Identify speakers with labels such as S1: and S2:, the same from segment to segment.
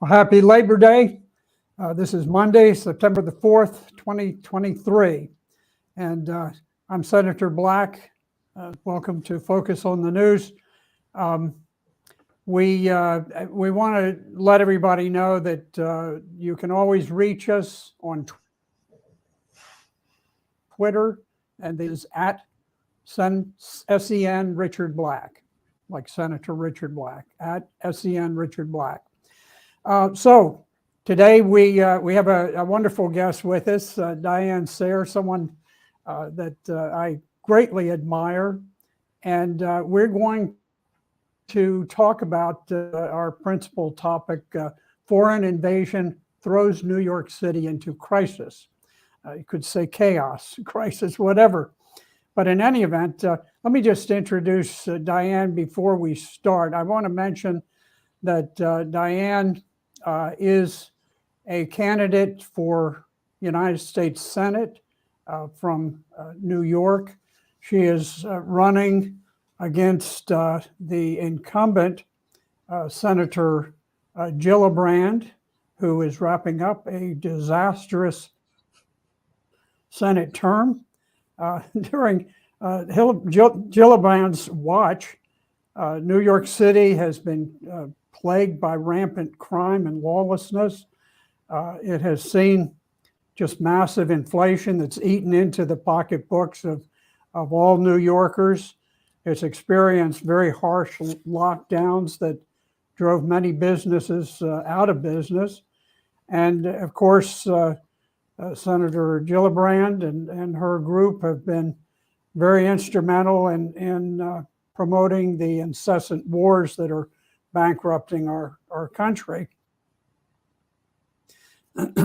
S1: Well, happy Labor Day. This is Monday, September the 4th, 2023. And I'm Senator Black. Welcome to Focus on the News. We want to let everybody know that you can always reach us on Twitter, and it is at SEN Richard Black, like Senator Richard Black, at SEN Richard Black. So today we have a wonderful guest with us, Diane Sayer, someone that I greatly admire, and we're going to talk about our principal topic: foreign invasion throws New York City into crisis. You could say chaos, crisis, whatever. But in any event, let me just introduce Diane before we start. I want to mention that Diane is a candidate for United States Senate from New York. She is running against the incumbent Senator Gillibrand, who is wrapping up a disastrous Senate term. During Gillibrand's watch, New York City has been plagued by rampant crime and lawlessness. It has seen just massive inflation that's eaten into the pocketbooks of all New Yorkers. It's experienced very harsh lockdowns that drove many businesses out of business. And of course, Senator Gillibrand and her group have been very instrumental in promoting the incessant wars that are bankrupting our country.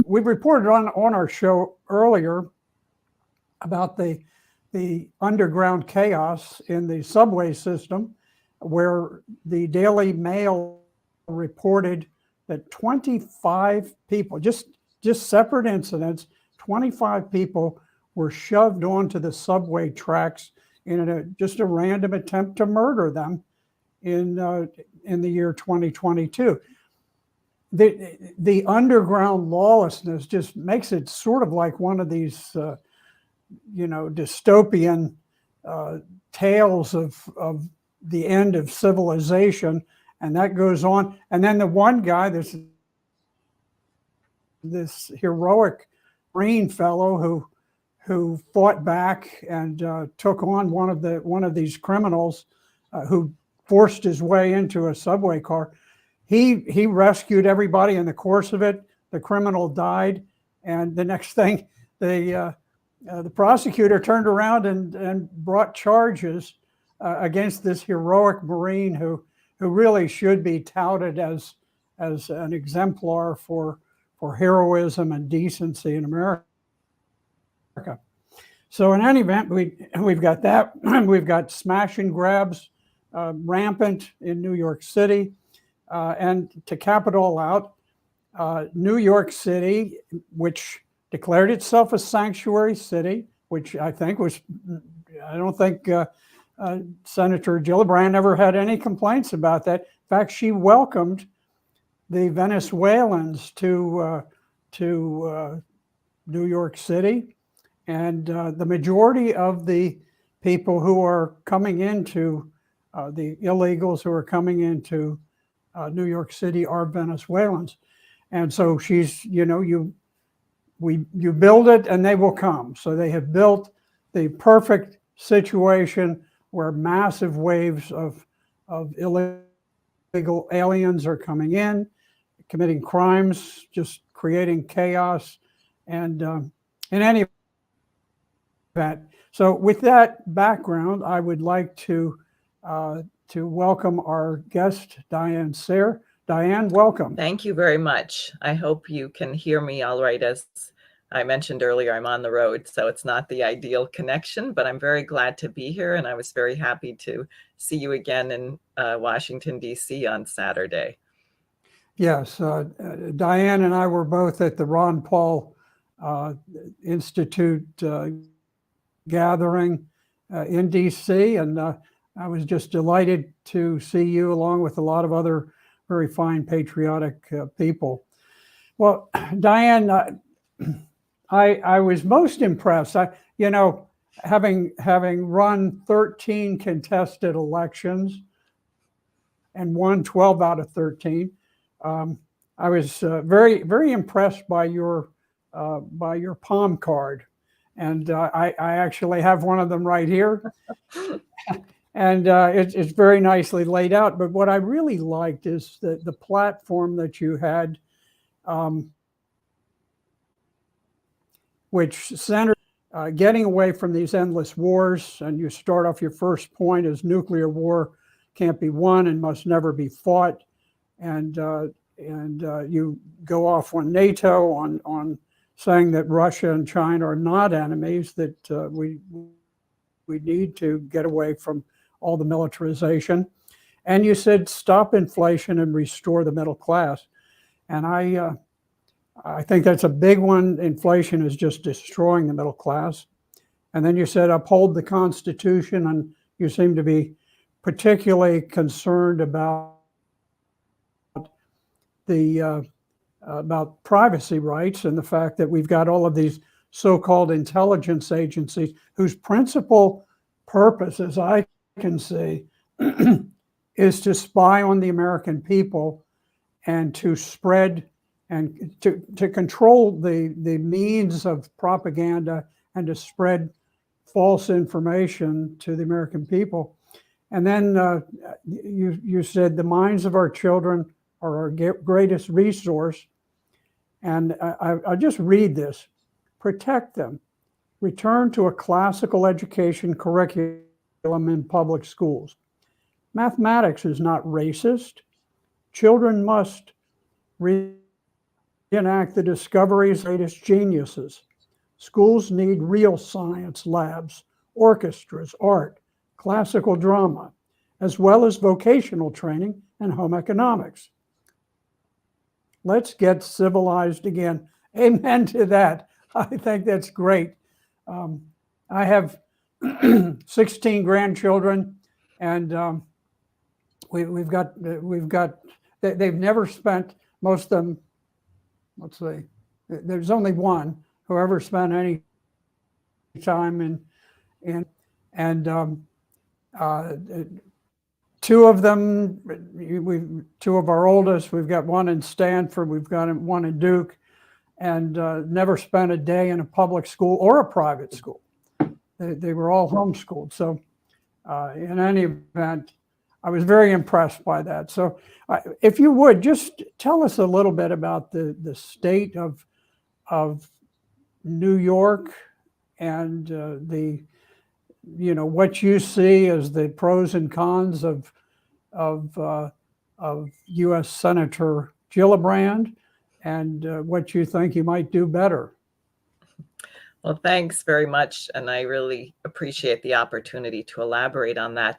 S1: We reported on our show earlier about the underground chaos in the subway system, where the Daily Mail reported that 25 people, just separate incidents, 25 people were shoved onto the subway tracks in just a random attempt to murder them in the year 2022. The underground lawlessness just makes it sort of like one of these, dystopian tales of the end of civilization, and that goes on. And then the one guy, this heroic Marine fellow who fought back and took on one of these criminals who forced his way into a subway car. He rescued everybody in the course of it. The criminal died, and the next thing, the prosecutor turned around and brought charges against this heroic Marine who really should be touted as an exemplar for heroism and decency in America. So in any event, we've got that. We've got smash and grabs rampant in New York City. And to cap it all out, New York City, which declared itself a sanctuary city, which I don't think Senator Gillibrand ever had any complaints about that. In fact, she welcomed the Venezuelans to New York City, and the majority of the people who are coming into the illegals who are coming into New York City are Venezuelans. And so she's, you build it and they will come. So they have built the perfect situation where massive waves of illegal aliens are coming in, committing crimes, just creating chaos. And in any event, so with that background, I would like to welcome our guest, Diane Sayer. Diane, welcome.
S2: Thank you very much. I hope you can hear me all right. As I mentioned earlier, I'm on the road, so it's not the ideal connection, but I'm very glad to be here, and I was very happy to see you again in Washington, D.C. on Saturday.
S1: Yes, Diane and I were both at the Ron Paul Institute gathering in D.C., and I was just delighted to see you along with a lot of other very fine, patriotic people. Well, Diane, I was most impressed. Having run 13 contested elections and won 12 out of 13, I was very, very impressed by your palm card, and I actually have one of them right here, and it's very nicely laid out. But what I really liked is the platform that you had, which centered getting away from these endless wars, and you start off your first point as nuclear war can't be won and must never be fought, and you go off on NATO, on saying that Russia and China are not enemies, that we need to get away from all the militarization, and you said stop inflation and restore the middle class, and I think that's a big one. Inflation is just destroying the middle class. And then you said uphold the Constitution, and you seem to be particularly concerned about about privacy rights and the fact that we've got all of these so-called intelligence agencies whose principal purpose, as I can see, is to spy on the American people and to spread and to control the means of propaganda and to spread false information to the American people. And then you said the minds of our children are our greatest resource. And I'll just read this. Protect them. Return to a classical education curriculum in public schools. Mathematics is not racist. Children must reenact the discoveries of the greatest geniuses. Schools need real science labs, orchestras, art, classical drama, as well as vocational training and home economics. Let's get civilized again. Amen to that. I think that's great. I have 16 grandchildren, and we've got they've never spent, most of them, let's see, there's only one who ever spent any time two of them, two of our oldest, we've got one in Stanford, we've got one in Duke, and never spent a day in a public school or a private school. They were all homeschooled. So in any event, I was very impressed by that. So if you would, just tell us a little bit about the state of New York and what you see as the pros and cons of U.S. Senator Gillibrand, and what you think you might do better.
S2: Well, thanks very much. And I really appreciate the opportunity to elaborate on that.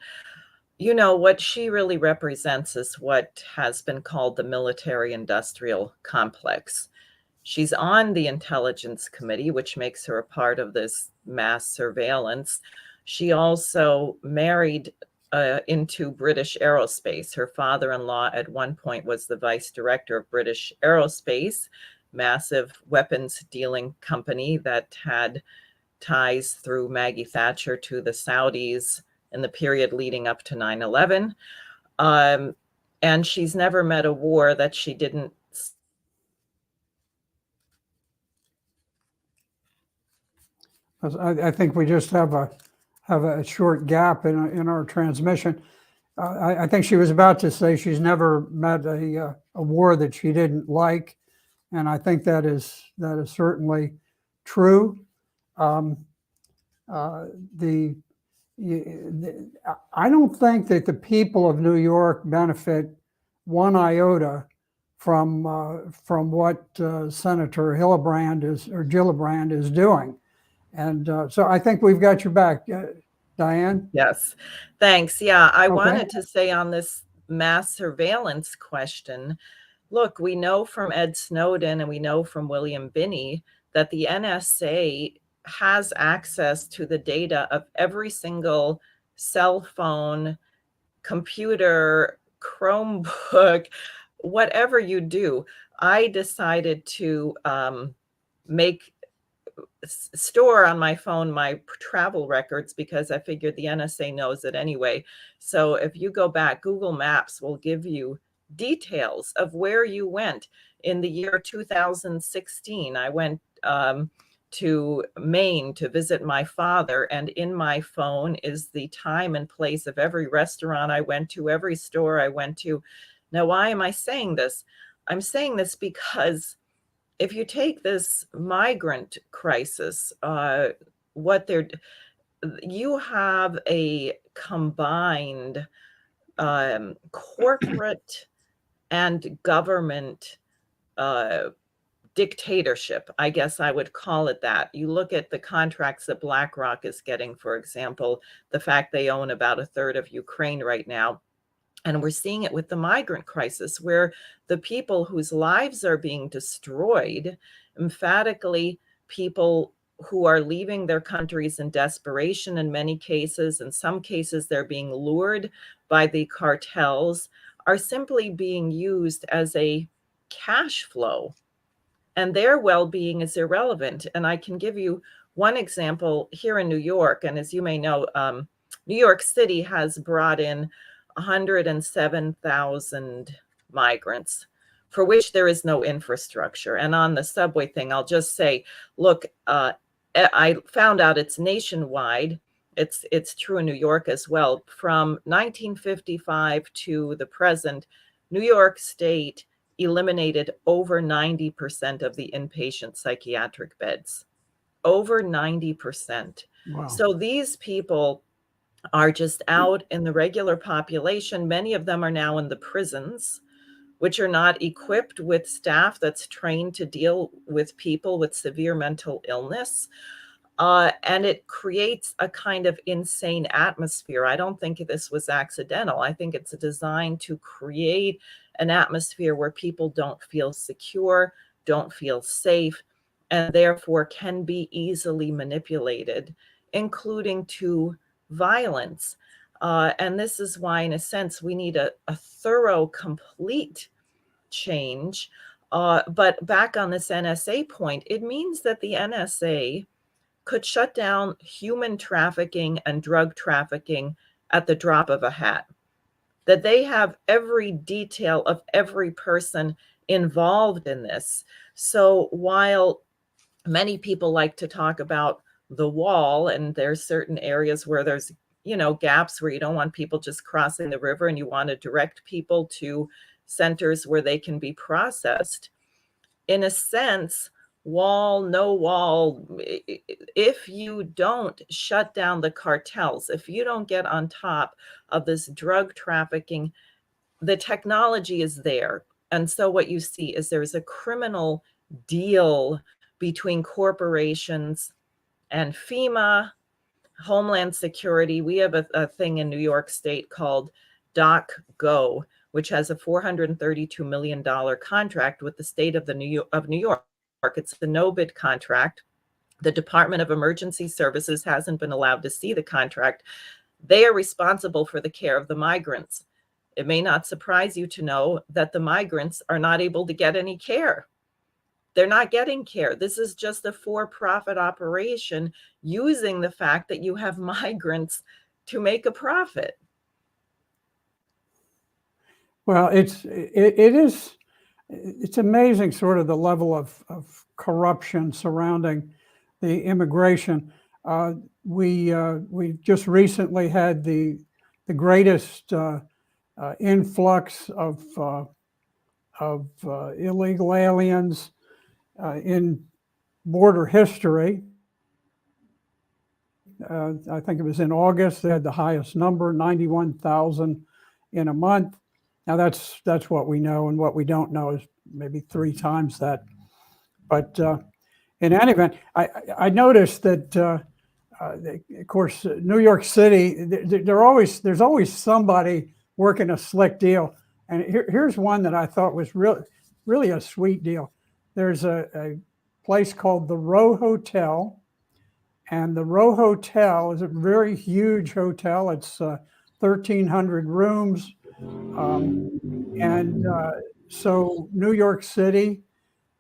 S2: You know, what she really represents is what has been called the military-industrial complex. She's on the Intelligence Committee, which makes her a part of this mass surveillance. She also married into British Aerospace. Her father-in-law at one point was the vice director of British Aerospace, massive weapons dealing company that had ties through Maggie Thatcher to the Saudis in the period leading up to 9/11. And she's never met a war that she didn't.
S1: I think we just have a short gap in our transmission. I think she was about to say she's never met a war that she didn't like, and I think that is certainly true. I don't think that the people of New York benefit one iota from what Senator Gillibrand is doing. And so I think we've got your back, Diane.
S2: Yes, thanks. Yeah, I wanted to say on this mass surveillance question, look, we know from Ed Snowden and we know from William Binney that the NSA has access to the data of every single cell phone, computer, Chromebook, whatever you do, I decided to store on my phone my travel records because I figured the NSA knows it anyway. So if you go back, Google Maps will give you details of where you went. In the year 2016, I went to Maine to visit my father, and in my phone is the time and place of every restaurant I went to, every store I went to. Now, why am I saying this? I'm saying this because if you take this migrant crisis, you have a combined corporate and government dictatorship, I guess I would call it that. You look at the contracts that BlackRock is getting, for example, the fact they own about a third of Ukraine right now. And we're seeing it with the migrant crisis, where the people whose lives are being destroyed, emphatically people who are leaving their countries in desperation in many cases, in some cases they're being lured by the cartels, are simply being used as a cash flow, and their well-being is irrelevant. And I can give you one example here in New York. And as you may know, New York City has brought in 107,000 migrants for which there is no infrastructure. And on the subway thing, I'll just say, look, I found out it's nationwide. It's true in New York as well. From 1955 to the present, New York State eliminated over 90% of the inpatient psychiatric beds. Over 90%.
S1: Wow.
S2: So these people are just out in the regular population. Many of them are now in the prisons, which are not equipped with staff that's trained to deal with people with severe mental illness. And it creates a kind of insane atmosphere. I don't think this was accidental. I think it's designed to create an atmosphere where people don't feel secure, don't feel safe, and therefore can be easily manipulated, including to violence. And this is why, in a sense, we need a thorough, complete change. But back on this NSA point, it means that the NSA could shut down human trafficking and drug trafficking at the drop of a hat, that they have every detail of every person involved in this. So while many people like to talk about the wall, and there's certain areas where there's, gaps where you don't want people just crossing the river and you want to direct people to centers where they can be processed, in a sense, wall, no wall, if you don't shut down the cartels, if you don't get on top of this drug trafficking, the technology is there. And so what you see is there's a criminal deal between corporations and FEMA, Homeland Security. We have a thing in New York State called DocGo, which has a $432 million contract with the state of New York. It's a no-bid contract. The Department of Emergency Services hasn't been allowed to see the contract. They are responsible for the care of the migrants. It may not surprise you to know that the migrants are not able to get any care. They're not getting care. This is just a for-profit operation using the fact that you have migrants to make a profit.
S1: Well, it's amazing sort of the level of corruption surrounding the immigration. We just recently had the greatest influx of illegal aliens in border history. I think it was in August. They had the highest number, 91,000 in a month. Now that's what we know, and what we don't know is maybe 3 times that. But in any event, I noticed that, of course, New York City, there's always somebody working a slick deal. And here's one that I thought was really a sweet deal. There's a place called the Row Hotel. And the Row Hotel is a very huge hotel. It's 1,300 rooms. And So New York City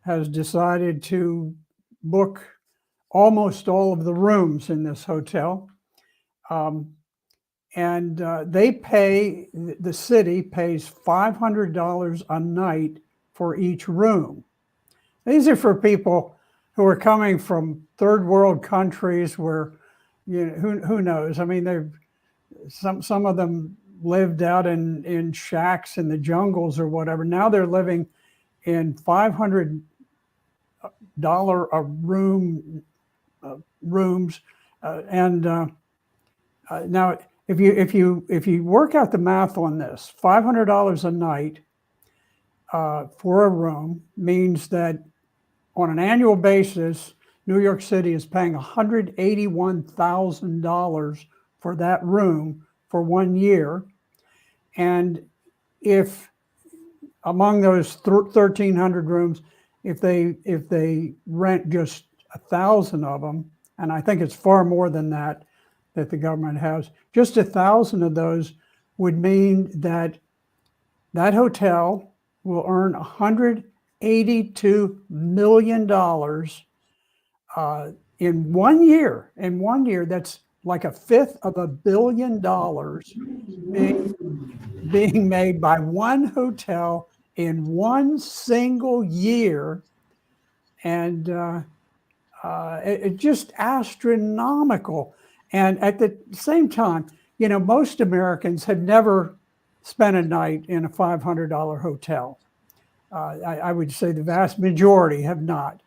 S1: has decided to book almost all of the rooms in this hotel. And the city pays $500 a night for each room. These are for people who are coming from third world countries where, who knows? I mean, some of them lived out in shacks in the jungles or whatever. Now they're living in $500 a room rooms, now if you work out the math on this, $500 a night for a room means that on an annual basis, New York City is paying $181,000 for that room for 1 year. And if among those 1,300 rooms, if they rent just 1,000 of them, and I think it's far more than that the government has, just 1,000 of those would mean that that hotel will earn $182 million in 1 year. In 1 year, that's like $1/5 billion being made by one hotel in one single year. And it's just astronomical. And at the same time, most Americans have never spent a night in a $500 hotel. I would say the vast majority have not.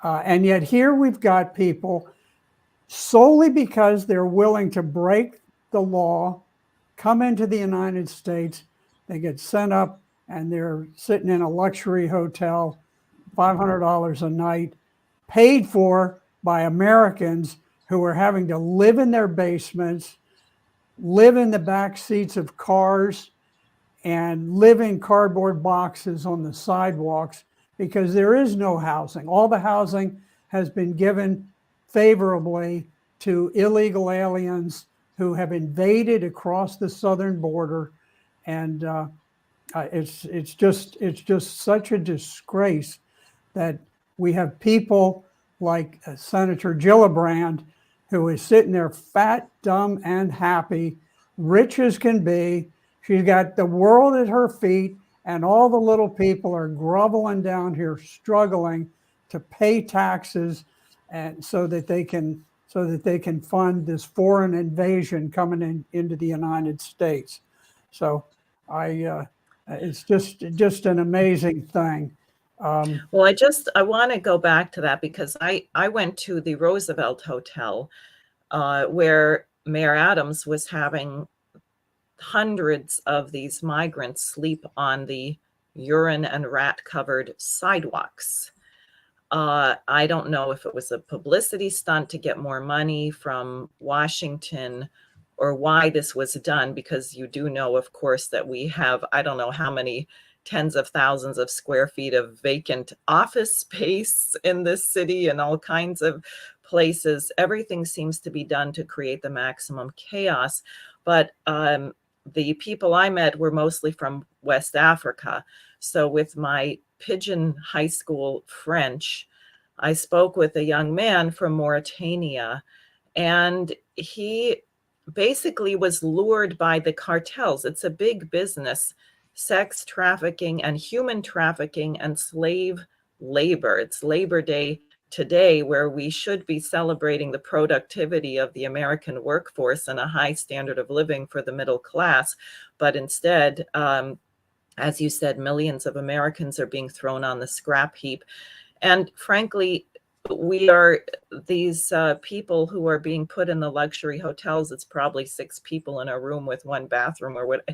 S1: And yet here we've got people, solely because they're willing to break the law, come into the United States, they get sent up and they're sitting in a luxury hotel, $500 a night, paid for by Americans who are having to live in their basements, live in the back seats of cars, and live in cardboard boxes on the sidewalks because there is no housing. All the housing has been given favorably to illegal aliens who have invaded across the southern border. And it's just such a disgrace that we have people like Senator Gillibrand, who is sitting there fat, dumb, and happy, rich as can be. She's got the world at her feet, and all the little people are groveling down here, struggling to pay taxes, and so that they can fund this foreign invasion coming into the United States. So it's just an amazing thing.
S2: Well, I want to go back to that because I went to the Roosevelt Hotel where Mayor Adams was having hundreds of these migrants sleep on the urine and rat covered sidewalks. I don't know if it was a publicity stunt to get more money from Washington or why this was done, because you do know, of course, that we have, I don't know how many tens of thousands of square feet of vacant office space in this city and all kinds of places. Everything seems to be done to create the maximum chaos. But the people I met were mostly from West Africa. So with my pidgin high school French, I spoke with a young man from Mauritania, and he basically was lured by the cartels. It's a big business, sex trafficking and human trafficking and slave labor. It's Labor Day today, where we should be celebrating the productivity of the American workforce and a high standard of living for the middle class. But instead, as you said, millions of Americans are being thrown on the scrap heap. And frankly, we are these people who are being put in the luxury hotels. It's probably 6 people in a room with 1 bathroom or what.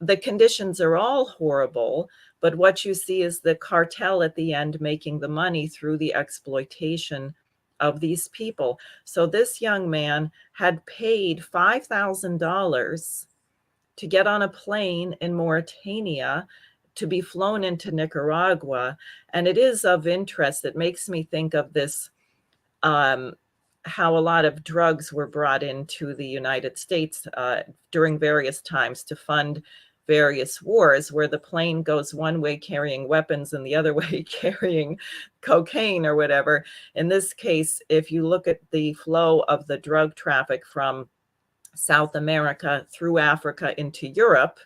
S2: The conditions are all horrible, but what you see is the cartel at the end making the money through the exploitation of these people. So this young man had paid $5,000 to get on a plane in Mauritania to be flown into Nicaragua. And it is of interest. It makes me think of this, how a lot of drugs were brought into the United States during various times to fund various wars, where the plane goes one way carrying weapons and the other way carrying cocaine or whatever. In this case, if you look at the flow of the drug traffic from South America through Africa into Europe,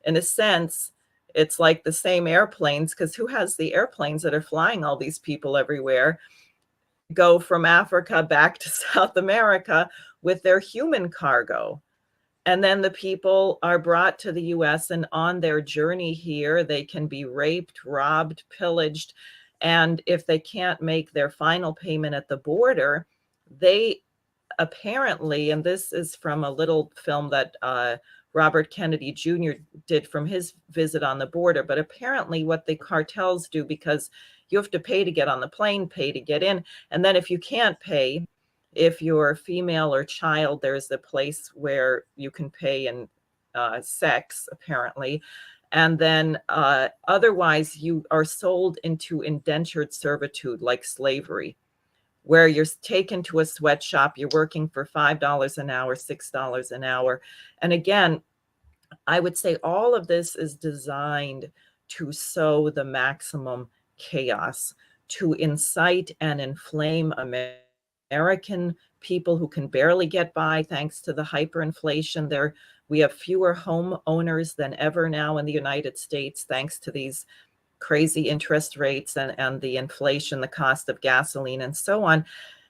S2: in a sense, it's like the same airplanes, because who has the airplanes that are flying all these people everywhere, go from Africa back to South America with their human cargo. And then the people are brought to the US, and on their journey here, they can be raped, robbed, pillaged. And if they can't make their final payment at the border, they apparently, and this is from a little film that Robert Kennedy Jr. did from his visit on the border, but apparently what the cartels do, because you have to pay to get on the plane, pay to get in, and then if you can't pay, if you're female or child, there's a place where you can pay in sex, apparently. And then otherwise, you are sold into indentured servitude, like slavery, where you're taken to a sweatshop, you're working for $5 an hour, $6 an hour. And again, I would say all of this is designed to sow the maximum chaos, to incite and inflame American people who can barely get by thanks to the hyperinflation. We have fewer homeowners than ever now in the United States, thanks to these crazy interest rates and the inflation, the cost of gasoline, and so on.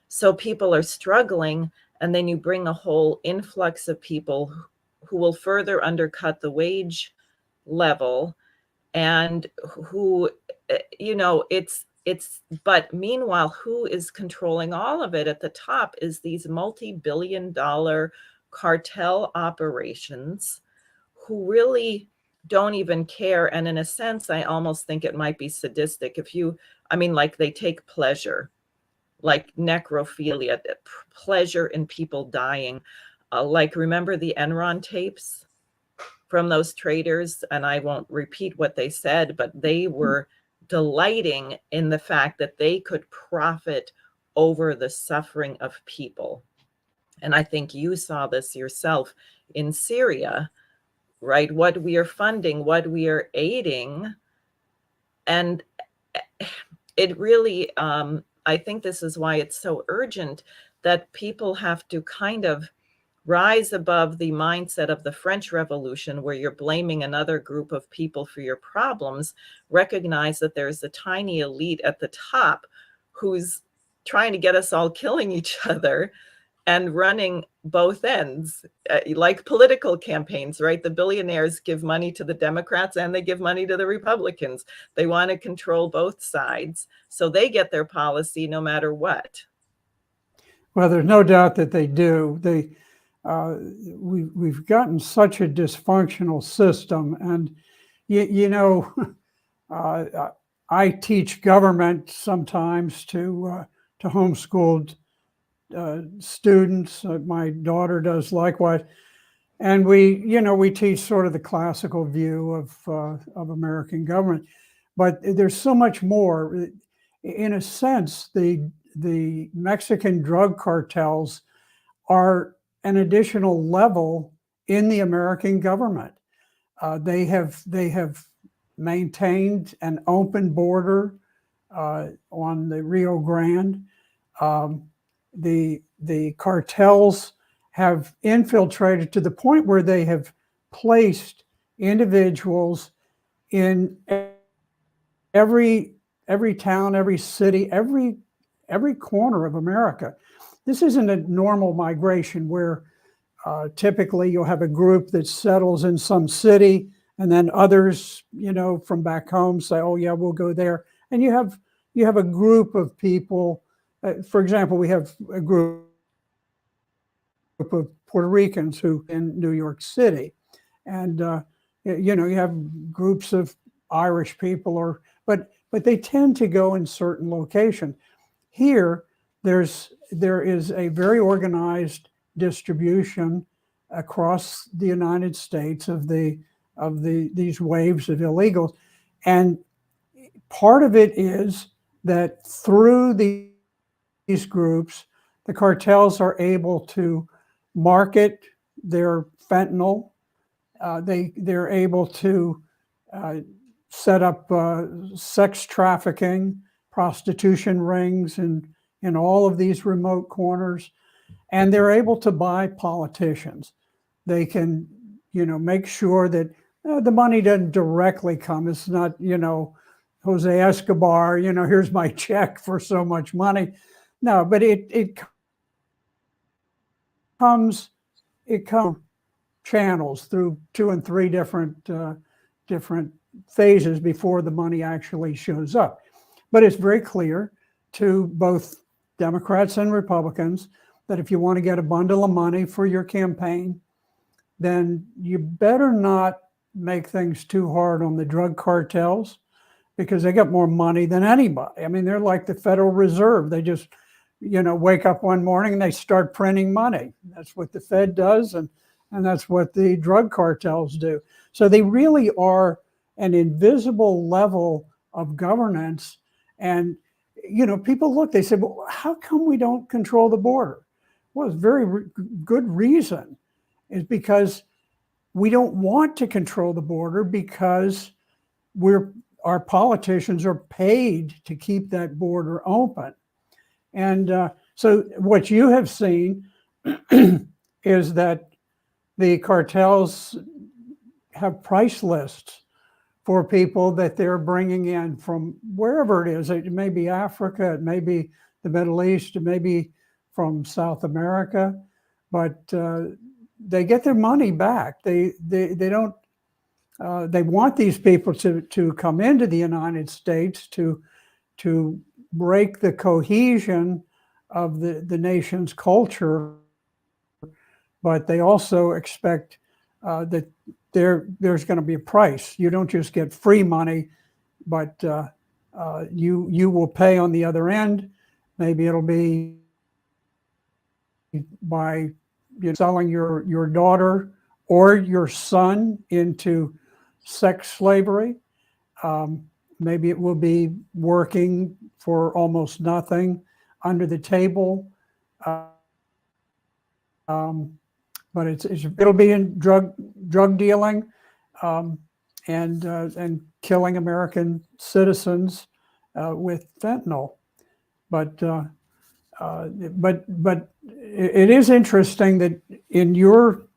S2: So people are struggling, and then you bring a whole influx of people who will further undercut the wage level, and who, but meanwhile, who is controlling all of it at the top is these multi-billion-dollar cartel operations who really don't even care. And in a sense, I almost think it might be sadistic. Like they take pleasure, like necrophilia, pleasure in people dying. Like, remember the Enron tapes from those traders? And I won't repeat what they said, but they were delighting in the fact that they could profit over the suffering of people. And I think you saw this yourself in Syria, right? What we are funding, what we are aiding. And it really, I think this is why it's so urgent that people have to kind of rise above the mindset of the French Revolution, where you're blaming another group of people for your problems. Recognize that there's a tiny elite at the top who's trying to get us all killing each other and running both ends, like political campaigns, right? The billionaires give money to the Democrats and they give money to the Republicans. They want to control both sides, so they get their policy no matter what.
S1: Well, there's no doubt that they do. We've gotten such a dysfunctional system, and I teach government sometimes to homeschooled students. My daughter does likewise, and we teach sort of the classical view of American government, but there's so much more. In a sense, the Mexican drug cartels are an additional level in the American government. They have maintained an open border on the Rio Grande. The cartels have infiltrated to the point where they have placed individuals in every town, every city, every corner of America. This isn't a normal migration where typically you'll have a group that settles in some city, and then others, from back home say, "Oh yeah, we'll go there." And you have a group of people. For example, we have a group of Puerto Ricans who in New York City, and you have groups of Irish people, but they tend to go in certain locations. Here, there is a very organized distribution across the United States of these waves of illegals, and part of it is that through these groups, the cartels are able to market their fentanyl they're able to set up sex trafficking, prostitution rings, in all of these remote corners, and they're able to buy politicians. They can, make sure that the money doesn't directly come. It's not, Jose Escobar, here's my check for so much money. No, but it comes channels through 2 and 3 different phases before the money actually shows up. But it's very clear to both Democrats and Republicans that if you want to get a bundle of money for your campaign, then you better not make things too hard on the drug cartels, because they got more money than anybody. I mean, they're like the Federal Reserve. They just, wake up one morning and they start printing money. That's what the Fed does, and that's what the drug cartels do. So they really are an invisible level of governance. And, people look, they say, well, how come we don't control the border? Well, it's very good reason. Is because we don't want to control the border, because our politicians are paid to keep that border open. And so what you have seen is that the cartels have price lists for people that they're bringing in from wherever it is. It may be Africa, it may be the Middle East, it may be from South America, but they get their money back. They don't. They want these people to come into the United States to break the cohesion of the nation's culture, but they also expect that there's going to be a price. You don't just get free money, but you will pay on the other end. Maybe it'll be by selling your daughter or your son into sex slavery. Maybe it will be working for almost nothing under the table. But it'll be in drug dealing and killing American citizens with fentanyl. But it is interesting that in your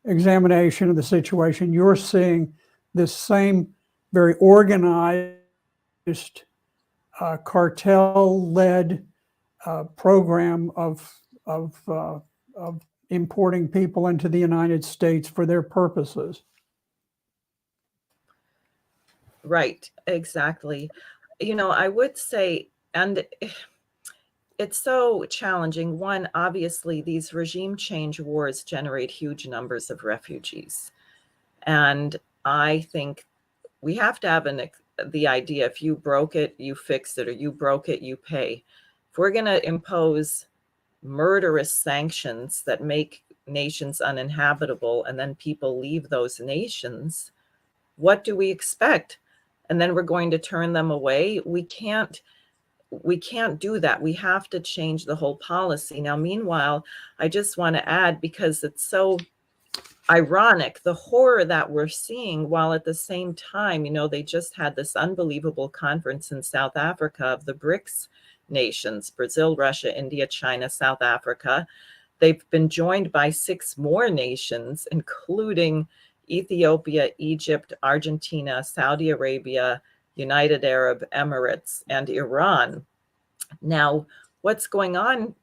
S1: examination of the situation, you're seeing this same very organized cartel-led program of importing people into the United States for their purposes.
S2: Right, exactly. I would say, and it's so challenging. One, obviously, these regime change wars generate huge numbers of refugees. And I think we have to have the idea, if you broke it, you fix it, or you broke it, you pay. If we're going to impose murderous sanctions that make nations uninhabitable, and then people leave those nations, what do we expect? And then we're going to turn them away? We can't do that. We have to change the whole policy. Now, meanwhile, I just want to add, because it's so ironic, the horror that we're seeing, while at the same time, they just had this unbelievable conference in South Africa of the BRICS nations, Brazil, Russia, India, China, South Africa. They've been joined by 6 more nations, including Ethiopia, Egypt, Argentina, Saudi Arabia, United Arab Emirates, and Iran. Now, what's going on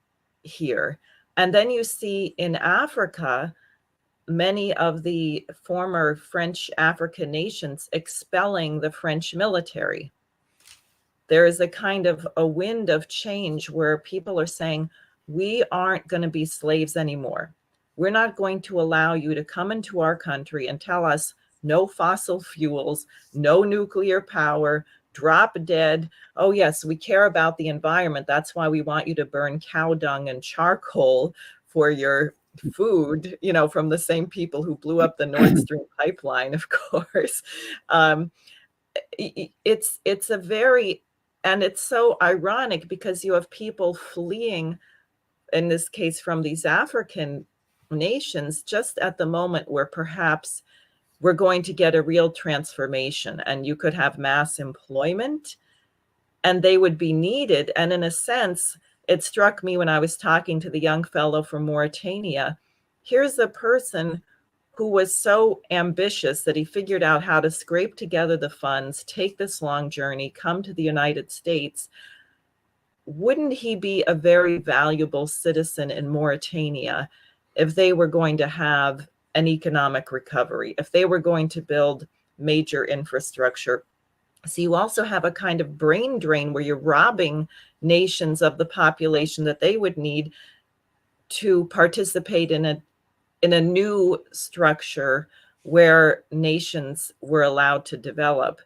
S2: here? And then you see in Africa, many of the former French African nations expelling the French military. There is a kind of a wind of change where people are saying, we aren't going to be slaves anymore. We're not going to allow you to come into our country and tell us no fossil fuels, no nuclear power, drop dead. Oh, yes, we care about the environment. That's why we want you to burn cow dung and charcoal for your food, from the same people who blew up the Nord Stream pipeline, of course. It's a very, and it's so ironic, because you have people fleeing, in this case, from these African nations, just at the moment where perhaps we're going to get a real transformation, and you could have mass employment, and they would be needed. And in a sense, it struck me when I was talking to the young fellow from Mauritania, here's a person who was so ambitious that he figured out how to scrape together the funds, take this long journey, come to the United States. Wouldn't he be a very valuable citizen in Mauritania if they were going to have an economic recovery, if they were going to build major infrastructure? So you also have a kind of brain drain where you're robbing nations of the population that they would need to participate in a new structure where nations were allowed to develop.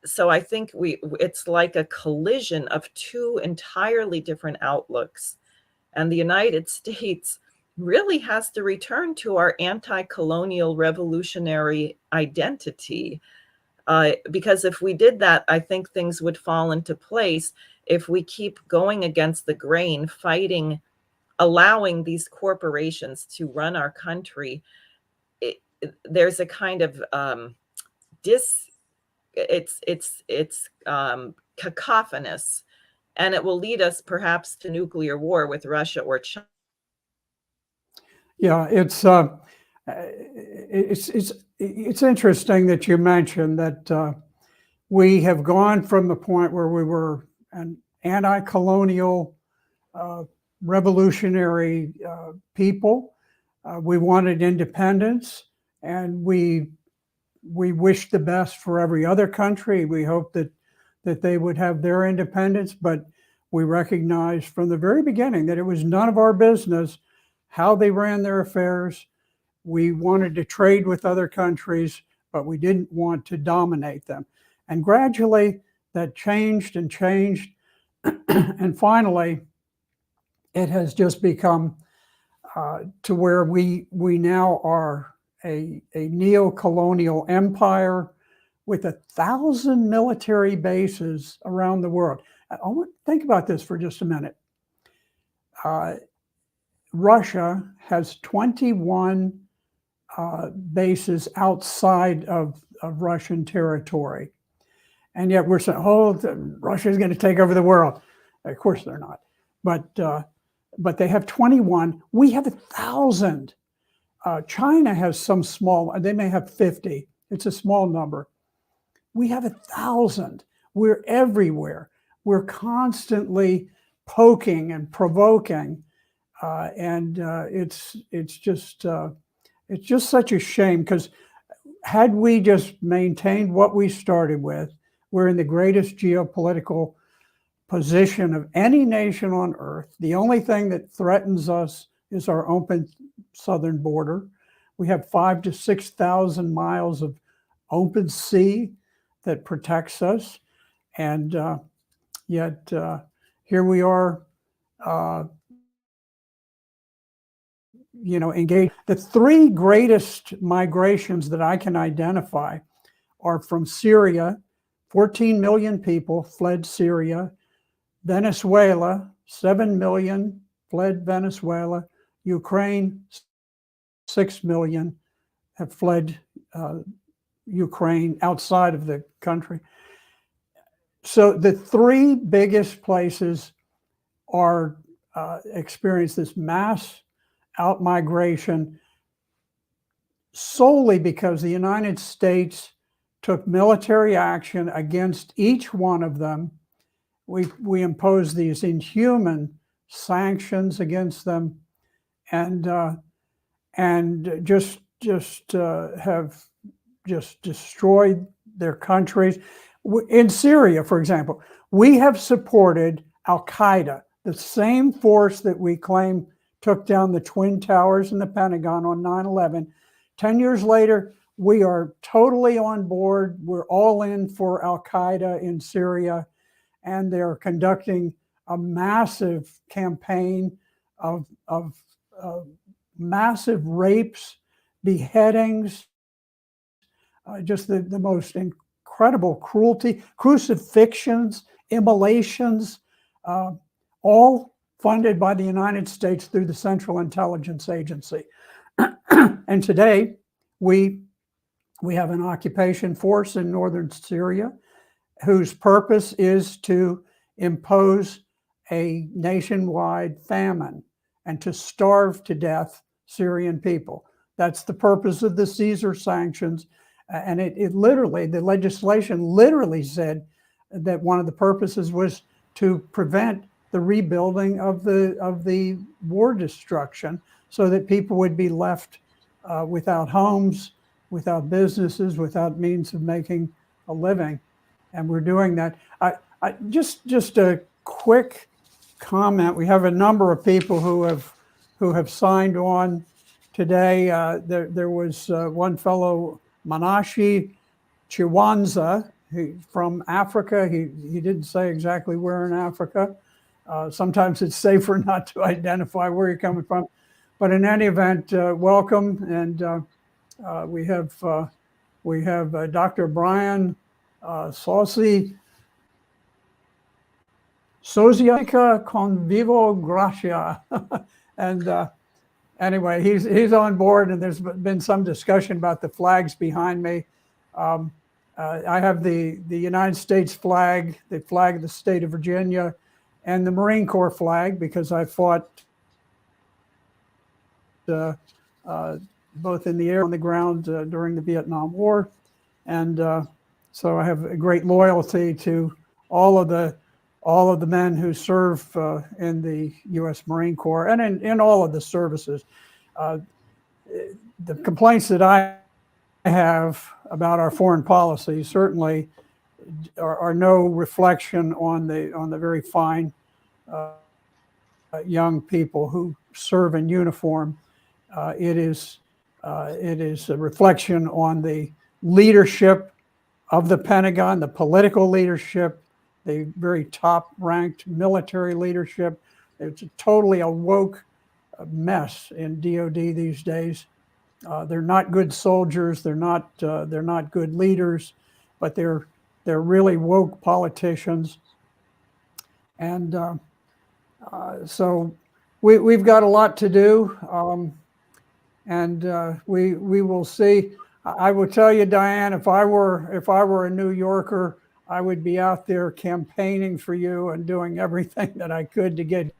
S2: So I think it's like a collision of two entirely different outlooks. And the United States really has to return to our anti-colonial revolutionary identity. Because if we did that, I think things would fall into place. If we keep going against the grain, fighting, allowing these corporations to run our country, there's a kind of cacophonous, and it will lead us perhaps to nuclear war with Russia or China.
S1: Yeah, it's interesting that you mentioned that we have gone from the point where we were an anti-colonial revolutionary people. We wanted independence, and we wished the best for every other country. We hoped that they would have their independence, but we recognized from the very beginning that it was none of our business how they ran their affairs. We wanted to trade with other countries, but we didn't want to dominate them. And gradually that changed and changed. And finally, it has just become to where we now are a neocolonial empire with 1,000 military bases around the world. I want to think about this for just a minute. Russia has 21 bases outside of Russian territory. And yet we're saying, oh, Russia is going to take over the world. Of course they're not. But they have 21. We have 1,000. China has some small, they may have 50. It's a small number. We have 1,000. We're everywhere. We're constantly poking and provoking. And it's just such a shame, because had we just maintained what we started with, we're in the greatest geopolitical position of any nation on earth. The only thing that threatens us is our open southern border. We have 5,000 to 6,000 miles of open sea that protects us. And yet here we are, engaged. The three greatest migrations that I can identify are from Syria. 14 million people fled Syria. Venezuela, 7 million fled Venezuela. Ukraine, 6 million have fled Ukraine outside of the country. So the three biggest places are experience this mass outmigration solely because the United States took military action against each one of them. We imposed these inhuman sanctions against them, and just have just destroyed their countries. In Syria, for example, we have supported Al-Qaeda, the same force that we claim took down the Twin Towers and the Pentagon on 9/11. 10 years later, we are totally on board. We're all in for Al-Qaeda in Syria, and they're conducting a massive campaign of massive rapes, beheadings, just the most incredible cruelty, crucifixions, immolations, all funded by the United States through the Central Intelligence Agency. And today, we We have an occupation force in northern Syria whose purpose is to impose a nationwide famine and to starve to death Syrian people. That's the purpose of the Caesar sanctions. And it literally, the legislation literally said that one of the purposes was to prevent the rebuilding of the war destruction, so that people would be left without homes, without businesses, without means of making a living. And we're doing that. Just a quick comment. We have a number of people who have signed on today. There was one fellow, Manashi Chiwanza, from Africa. He didn't say exactly where in Africa. Sometimes it's safer not to identify where you're coming from. But in any event, welcome. And we have Dr. Brian Sozia con vivo gracia. And anyway, he's on board, and there's been some discussion about the flags behind me. I have the United States flag, the flag of the state of Virginia, and the Marine Corps flag, because I fought both in the air and on the ground during the Vietnam War. And so I have a great loyalty to all of the men who serve in the U.S. Marine Corps and in all of the services. The complaints that I have about our foreign policy certainly are no reflection on the very fine young people who serve in uniform. It is a reflection on the leadership of the Pentagon, the political leadership, the very top-ranked military leadership. It's totally a woke mess in DOD these days. They're not good soldiers. They're not good leaders, but they're really woke politicians. And so we've got a lot to do, and we will see. I will tell you, Diane, if I were a New Yorker, I would be out there campaigning for you and doing everything that I could to get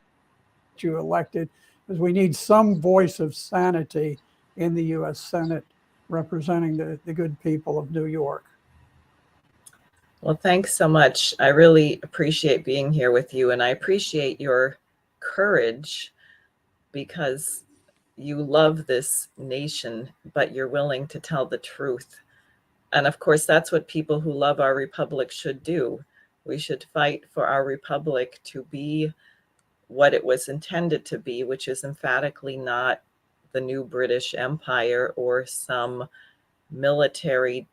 S1: you elected, because we need some voice of sanity in the U.S. Senate representing the good people of New York.
S2: Well, thanks so much. I really appreciate being here with you, and I appreciate your courage, because you love this nation, but you're willing to tell the truth. And of course, that's what people who love our republic should do. We should fight for our republic to be what it was intended to be, which is emphatically not the new British Empire or some military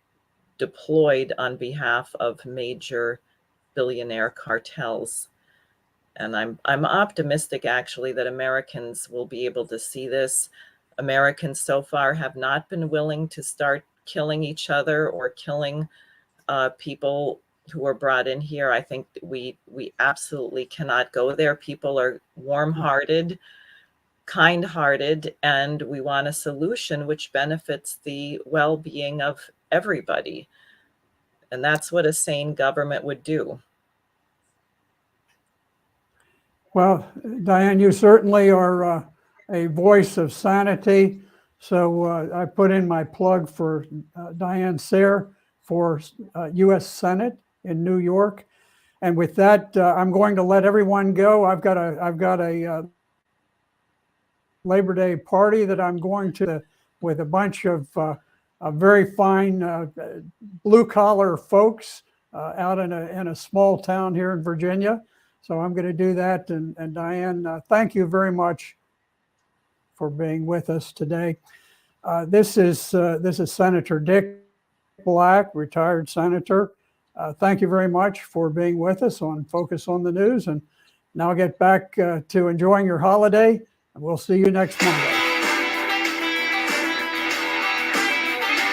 S2: deployed on behalf of major billionaire cartels. And I'm optimistic, actually, that Americans will be able to see this. Americans so far have not been willing to start killing each other or killing people who are brought in here. I think we absolutely cannot go there. People are warm-hearted, kind-hearted, and we want a solution which benefits the well-being of everybody. And that's what a sane government would do.
S1: Well, Diane, you certainly are a voice of sanity. So I put in my plug for Diane Sayer for U.S. Senate in New York. And with that, I'm going to let everyone go. I've got a Labor Day party that I'm going to with a bunch of very fine blue-collar folks out in a small town here in Virginia. So I'm going to do that. And Diane, thank you very much for being with us today. This is Senator Dick Black, retired senator. Thank you very much for being with us on Focus on the News. And now get back to enjoying your holiday, and we'll see you next Monday.